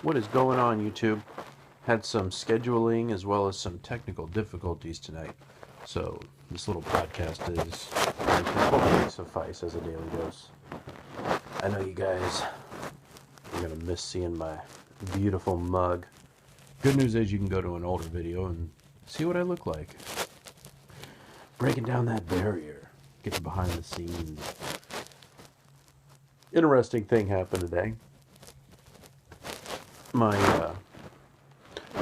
What is going on, YouTube? Had some scheduling as well as some technical difficulties tonight. So this little podcast is going to hopefully suffice as a daily dose. I know you guys are going to miss seeing my beautiful mug. Good news is you can go to an older video and see what I look like. Breaking down that barrier. Get behind the scenes. Interesting thing happened today. My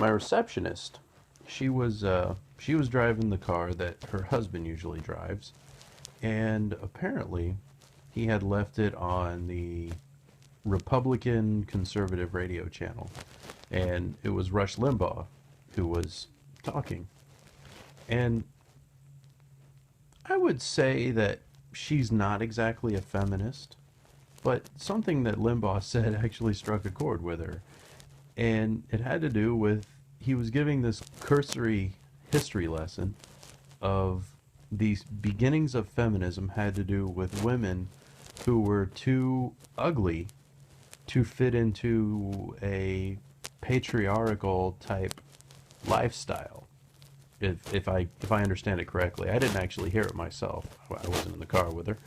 receptionist, she was driving the car that her husband usually drives, and apparently he had left it on the Republican conservative radio channel, and it was Rush Limbaugh who was talking. And I would say that she's not exactly a feminist, but something that Limbaugh said actually struck a chord with her. And it had to do with, he was giving this cursory history lesson of these beginnings of feminism had to do with women who were too ugly to fit into a patriarchal type lifestyle. If I understand it correctly. I didn't actually hear it myself. I wasn't in the car with her.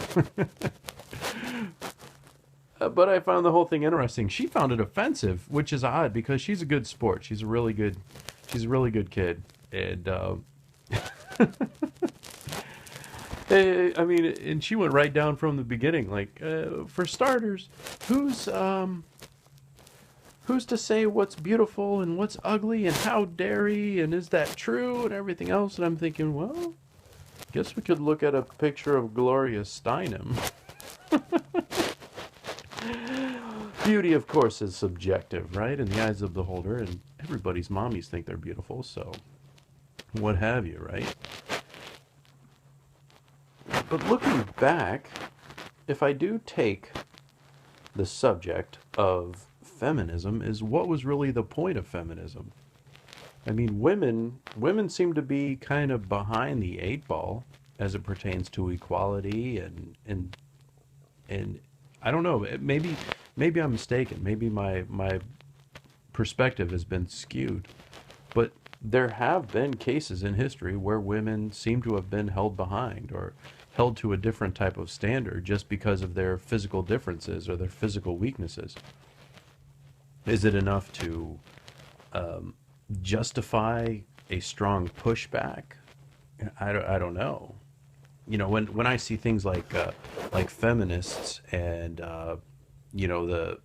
But I found the whole thing interesting. She found it offensive, which is odd because she's a good sport. She's a really good kid. And I mean, and she went right down from the beginning. Like, for starters, who's to say what's beautiful and what's ugly and how dare he and is that true and everything else? And I'm thinking, well, guess we could look at a picture of Gloria Steinem. Beauty, of course, is subjective, right? In the eyes of the beholder, and everybody's mommies think they're beautiful, so what have you, right? But looking back, if I do take the subject of feminism, is what was really the point of feminism? I mean, women seem to be kind of behind the eight ball as it pertains to equality and I don't know, maybe I'm mistaken. Maybe my perspective has been skewed. But there have been cases in history where women seem to have been held behind or held to a different type of standard just because of their physical differences or their physical weaknesses. Is it enough to justify a strong pushback? I don't know. You know, when I see things like feminists and you know,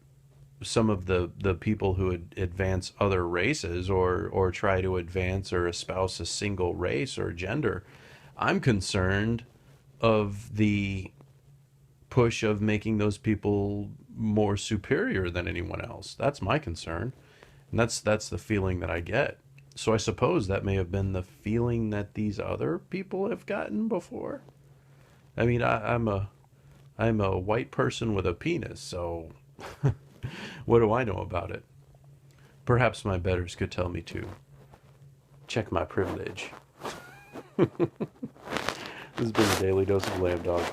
some of the people who advance other races or try to advance or espouse a single race or gender, I'm concerned of the push of making those people more superior than anyone else. That's my concern, and that's the feeling that I get. So I suppose that may have been the feeling that these other people have gotten before. I mean, I'm a white person with a penis, so what do I know about it? Perhaps my betters could tell me to check my privilege. This has been a Daily Dose of Lamb Dog.